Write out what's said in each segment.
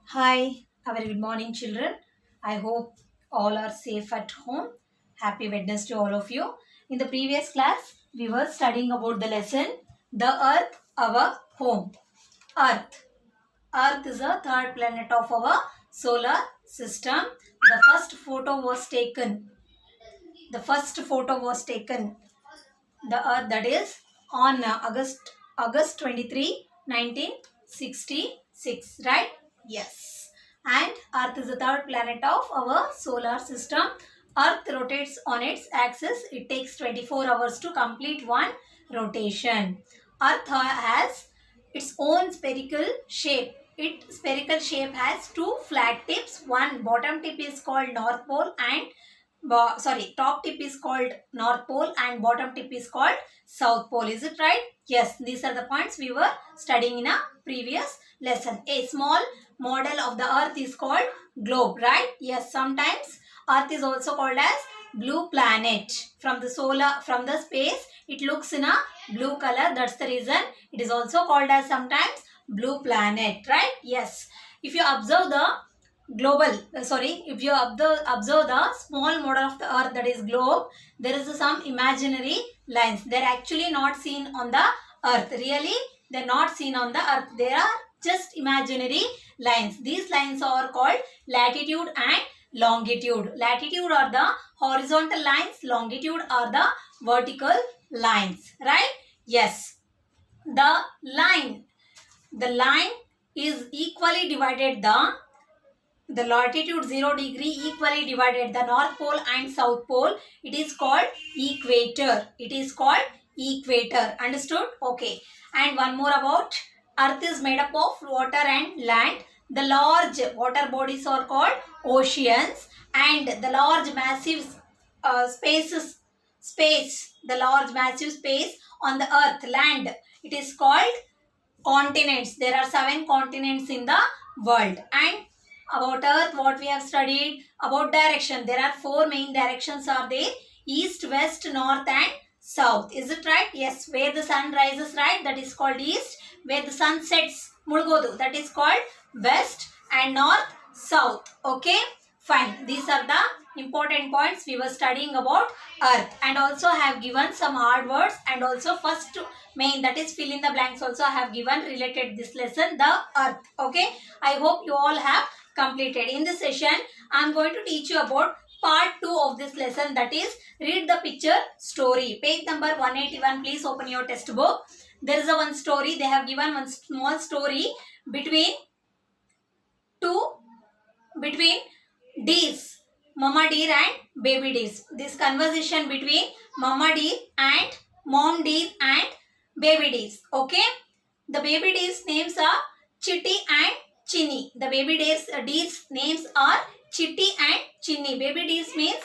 Hi, a very good morning, children. I hope all are safe at home. Happy Wednesday to all of you. In the previous class, we were studying about the lesson The Earth, Our Home. Earth. Earth is the third planet of our solar system. The first photo was taken. The first photo was taken. The Earth, that is on August 23, 1966, right? Yes. And Earth is the third planet of our solar system. Earth rotates on its axis. It takes 24 hours to complete one rotation. Earth has its own spherical shape. Its spherical shape has two flat tips. One bottom tip is called North Pole and top tip is called North Pole and bottom tip is called South Pole. Is it right? Yes, these are the points we were studying in a previous lesson. A small model of the earth is called globe, right? Yes, sometimes earth is also called as blue planet. From the space, it looks in a blue color. That's the reason it is also called as sometimes blue planet, right? Yes. If you observe the if you observe the small model of the earth, that is globe, there is some imaginary lines. They're actually not seen on the earth. Really, they're not seen on the earth. They are just imaginary lines. These lines are called latitude and longitude. Latitude are the horizontal lines, longitude are the vertical lines, right? Yes. The line is equally divided the latitude 0 degree equally divided the north pole and south pole. It is called equator. It is called equator. Understood? Okay. And one more about earth is made up of water and land. The large water bodies are called oceans, and the large massive the large massive space on the earth, land, it is called continents. There are 7 continents in the world. And about earth, what we have studied about direction, there are 4 main directions are there: east, west, north and south. Is it right? Yes. Where the sun rises, right, that is called east. Where the sun sets, mulgodu, that is called west. And north, south. Okay, fine. These are the important points we were studying about earth. And also I have given some hard words, and also first main, that is fill in the blanks, also I have given related this lesson, the earth. Okay, I hope you all have completed. In this session, I am going to teach you about part 2 of this lesson, that is read the picture story. Page number 181. Please open your textbook. There is a one story. They have given one small story between two between deers, mama deer and baby deers. This conversation between mama deer and mom deer and baby deers. Okay, the baby deers names are Chitty and Chinny. The baby deers names are Chitty and Chinny. Baby deers means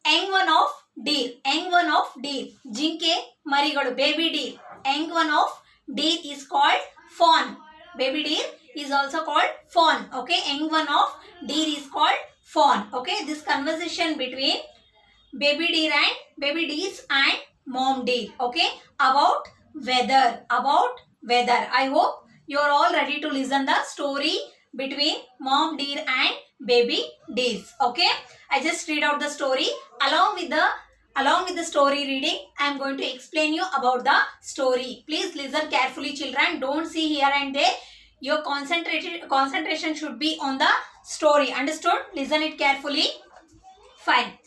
young one of deer. Young one of deer. Jinke marigalu. Baby deer. Young one of deer is called fawn. Baby deer is also called fawn. Okay, young one of deer is called fawn. Okay, this conversation between baby deers and mom deer. Okay, about weather. About weather. I hope you are all ready to listen the story between mom deer and baby deers. Okay, I just read out the story along with the story reading. I am going to explain you about the story. Please listen carefully, children. Don't see here and there. Your concentration should be on the story. Understood? Listen it carefully. Fine.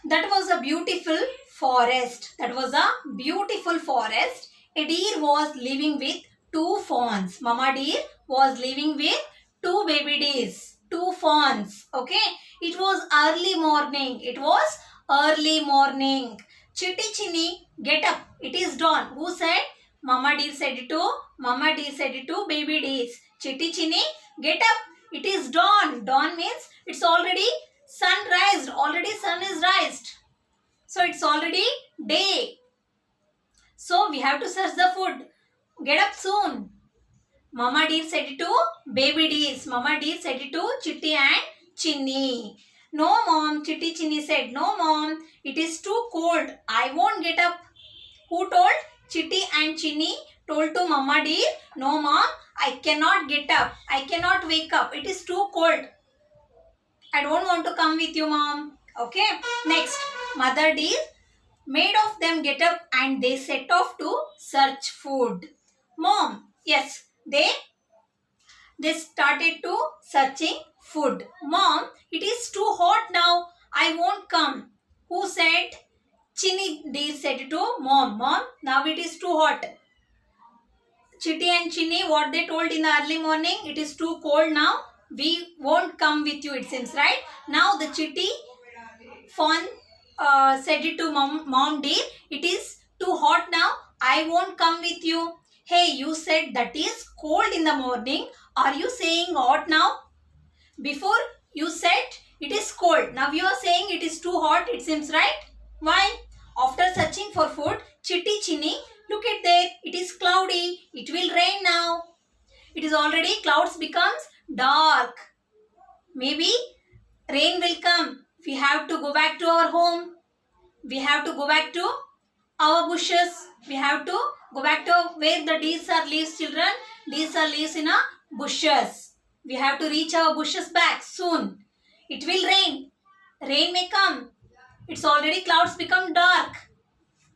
That was a beautiful forest. That was a beautiful forest. A deer was living with two fawns. Mama deer was living with two baby deers. Two fawns. Okay. It was early morning. It was early morning. Chitty Chinny, get up. It is dawn. Who said? Mama deer said it to. Mama deer said it to baby deers. Chitty Chinny, get up. It is dawn. Dawn means it's already sunrise. Already sun is rised. So it's already day. So we have to search the food. Get up soon. Mama deer said it to baby deers. Mama deer said it to Chitty and Chinny. No mom, Chitty Chinny said. No mom, it is too cold. I won't get up. Who told? Chitty and Chinny told to Mama deer, no mom, I cannot get up. I cannot wake up. It is too cold. I don't want to come with you, mom. Okay. Next, mother deer made of them get up and they set off to search food. Mom, yes, they started to searching food. Mom, it is too hot now. I won't come. Who said? Chinny deer said to mom. Mom, now it is too hot. Chitty and Chinny, what they told in the early morning, it is too cold now. We won't come with you, it seems, right? Now the Chitty fawn said it to mom deer, it is too hot now. I won't come with you. Hey, you said that is cold in the morning. Are you saying hot now? Before you said it is cold. Now you are saying it is too hot, it seems, right? Why? After searching for food, Chitty Chinny, look at there. It is cloudy. It will rain now. It is already clouds becomes dark. Maybe rain will come. We have to go back to our home. We have to go back to our bushes. We have to go back to where the deers are leaves, children. Deers are leaves in a bushes. We have to reach our bushes back soon. It will rain. Rain may come. It's already clouds become dark.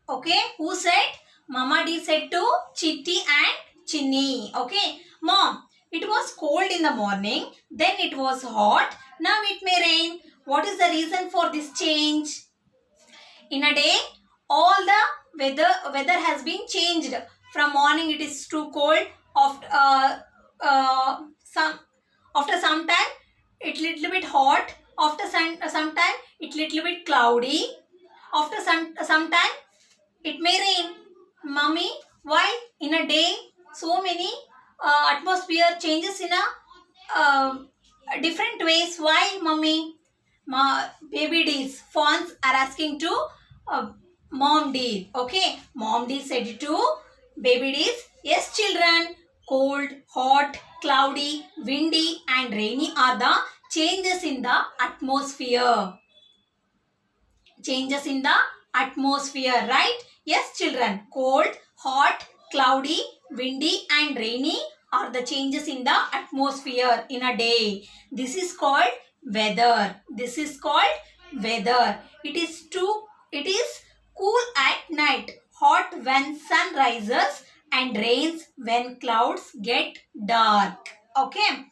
Okay. Who said? Mama deer said to Chitty and Chinny. Okay. Mom, it was cold in the morning. Then it was hot. Now it may rain. What is the reason for this change? In a day, all the weather has been changed. From morning it is too cold. After some time it little bit hot. After some time it little bit cloudy. After some time it may rain. Mummy, why in a day so many atmosphere changes in a different ways? Why, mummy? Baby deers, fawns are asking to mom deer. Okay, mom deer said to baby deers, yes children, cold, hot, cloudy, windy and rainy are the changes in the atmosphere. Changes in the atmosphere, right? Yes children, cold, hot, cloudy, windy and rainy are the changes in the atmosphere in a day. This is called weather. This is called weather. It is cool at night, hot when sun rises and rains when clouds get dark. Okay.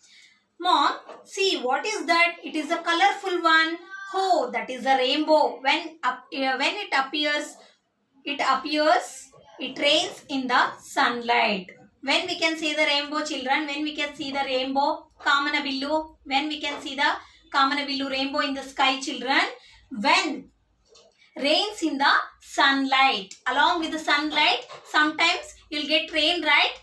Mom, see what is that? It is a colorful one. Oh, that is a rainbow. When it appears, it rains in the sunlight. When we can see the rainbow, children? When we can see the rainbow, Kamanabillu? When we can see the Kamanabillu rainbow in the sky, children? When rains in the sunlight. Along with the sunlight, sometimes you'll get rain, right?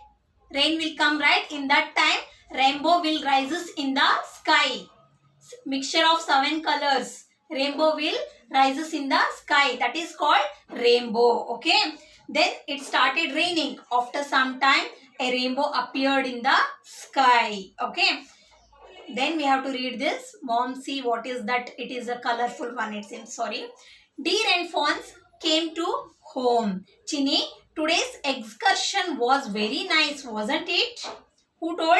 Rain will come, right? In that time, rainbow will rises in the sky. Mixture of 7 colors. Rainbow will rises in the sky. That is called rainbow. Okay. Then it started raining. After some time, a rainbow appeared in the sky. Okay. Then we have to read this. Mom, see what is that? It is a colorful one, it seems. Sorry. Deer and fawns came to home. Chinny, today's excursion was very nice, wasn't it? Who told?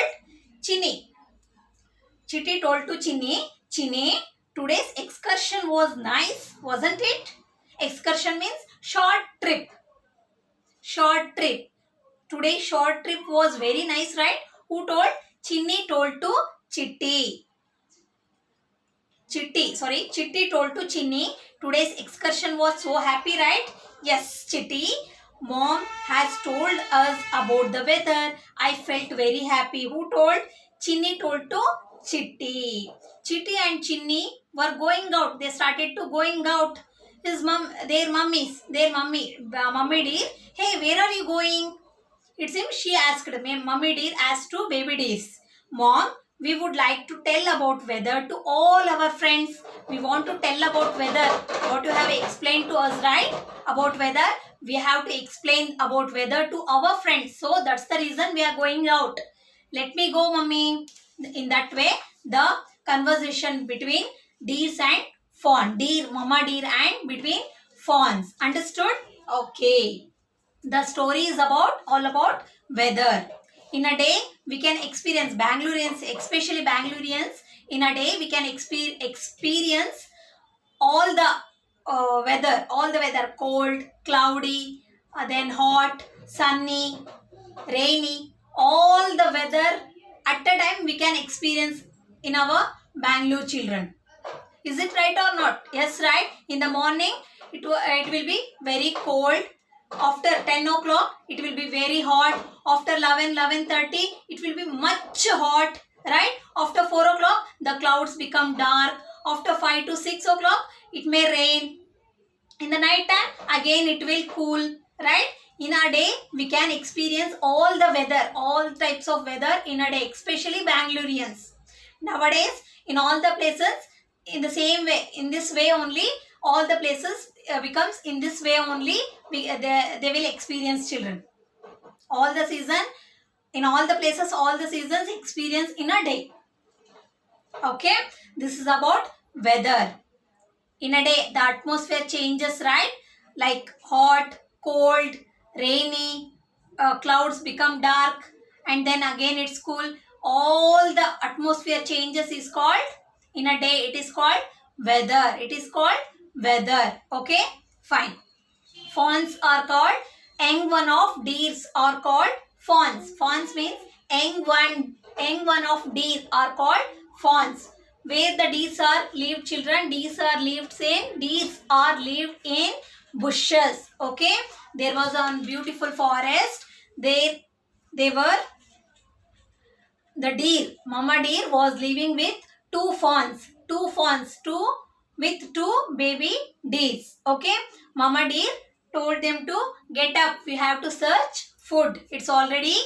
Chinny. Chitty told to Chinny, Chinny, today's excursion was nice, wasn't it? Excursion means short trip. Short trip. Today's short trip was very nice, right? Who told? Chinny told to Chitty. Chitty told to Chinny, today's excursion was so happy, right? Yes, Chitty. Mom has told us about the weather. I felt very happy. Who told? Chinny told to Chitty. Chitty and Chinny were going out. They started to going out. Mummy deer, hey, where are you going? It seems she asked, mummy deer asked to baby deers. Mom, we would like to tell about weather to all our friends. We want to tell about weather. What you have explained to us, right? About weather. We have to explain about weather to our friends. So that's the reason we are going out. Let me go, mummy. In that way, the conversation between deers and fawn. Deer, mama deer and between fawns. Understood? Okay. The story is all about weather. In a day, we can experience Bangaloreans, especially Bangaloreans. In a day, we can experience all the weather, cold, cloudy, then hot, sunny, rainy, all the weather at a time we can experience in our Bangalore children. Is it right or not? Yes, right. In the morning, it will be very cold. After 10 o'clock, it will be very hot. After 11:30, it will be much hot. Right? After 4 o'clock, the clouds become dark. After 5 to 6 o'clock, it may rain. In the night time, again it will cool. Right? In a day, we can experience all the weather, all types of weather in a day, especially Bangaloreans. Nowadays, in all the places, in the same way, in this way only, all the places becomes in this way only, they will experience children. All the season, in all the places, all the seasons experience in a day. Okay, this is about weather. In a day, the atmosphere changes, right? Like hot, cold, rainy, clouds become dark, and then again it's cool. All the atmosphere changes is called, in a day, it is called weather. It is called weather. Okay, fine. Fawns are called, young one of deers are called fawns. Fawns means young one of deer are called fawns. Where the deers are lived, children, deers are lived in bushes. Okay, there was a beautiful forest. They were, the deer, mama deer was living with two fawns, with two baby deers. Okay, mama deer told them to get up, we have to search food. It's already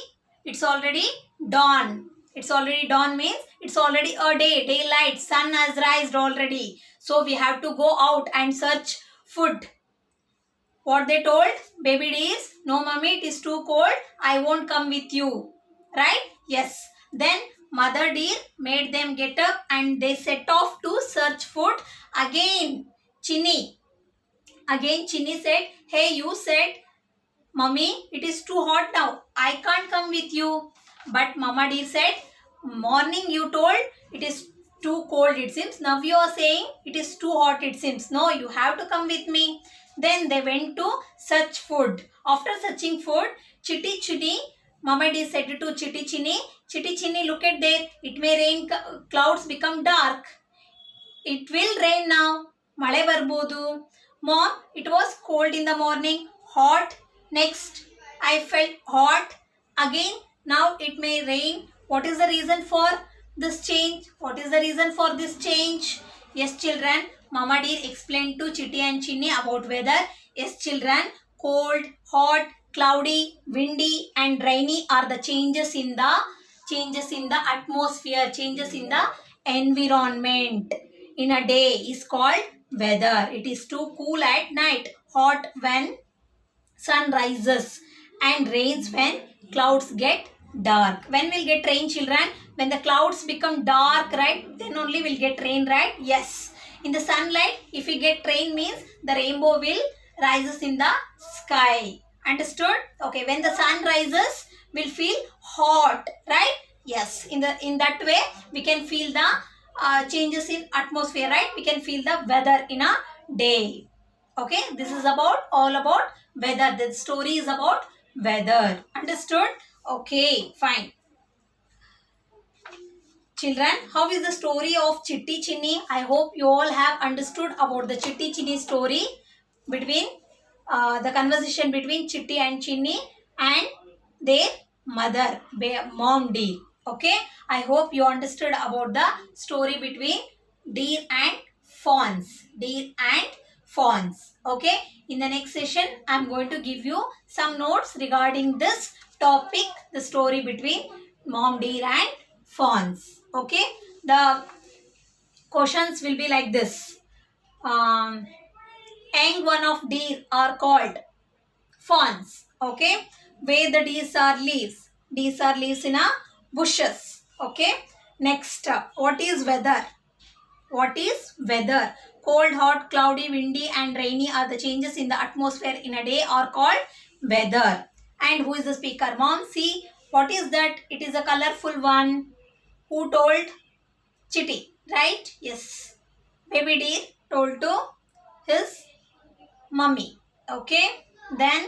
dawn. It's already dawn means it's already a day, daylight, sun has risen already. So we have to go out and search food. What they told baby deers, no mummy, it is too cold, I won't come with you. Right? Yes. Then mother deer made them get up and they set off to search food. Again Chinny said, hey, you said, mummy, it is too hot now, I can't come with you. But mama deer said, morning you told it is too cold it seems, now you are saying it is too hot it seems. No, you have to come with me. Then they went to search food. After searching food, Chitty Chinny, mama deer said to Chitty Chinny, look at there, it may rain, clouds become dark. It will rain now, male barbodu. Mom, it was cold in the morning, hot. Next, I felt hot. Again, now it may rain. What is the reason for this change? What is the reason for this change? Yes, children, mama deer explained to Chitty and Chinny about weather. Yes, children, cold, hot, cloudy, windy and rainy are the changes in the atmosphere, changes in the environment. In a day is called weather. It is too cool at night, hot when sun rises, and rains when clouds get dark. When will get rain, children? When the clouds become dark, right? Then only will get rain, right? Yes. In the sunlight, if we get rain means the rainbow will rises in the sky. Understood? Okay. When the sun rises, we'll feel hot, right? Yes. In that way, we can feel the changes in atmosphere, right? We can feel the weather in a day. Okay, this is all about weather. The story is about weather. Understood? Okay, fine. Children, how is the story of Chitty Chinny? I hope you all have understood about the Chitty Chinny story, between the conversation between Chitty and Chinny and their mother, mom deer. Okay, I hope you understood about the story between deer and fawns. Okay, in the next session, I am going to give you some notes regarding this topic, the story between mom deer and fawns. Okay, the questions will be like this. Young one of deer are called fawns. Okay, where the deers are leaves. Deers are leaves in a bushes. Okay, next, what is weather? Cold, hot, cloudy, windy and rainy are the changes in the atmosphere in a day are called weather. And who is the speaker? Mom, see, what is that? It is a colorful one. Who told? Chitty, right? Yes. Baby deer told to his mummy. Okay. Then,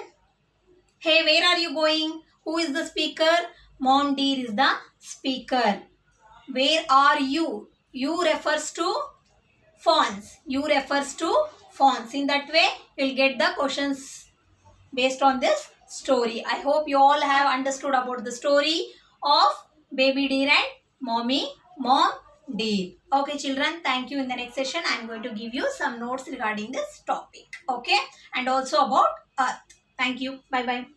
hey, where are you going? Who is the speaker? Mom deer is the speaker. Where are you? You refers to fawns. You refers to fawns. In that way, you'll get the questions based on this story. I hope you all have understood about the story of baby deer and mom deer. Okay, children, thank you. In the next session, I am going to give you some notes regarding this topic. Okay, and also about earth. Thank you. Bye bye.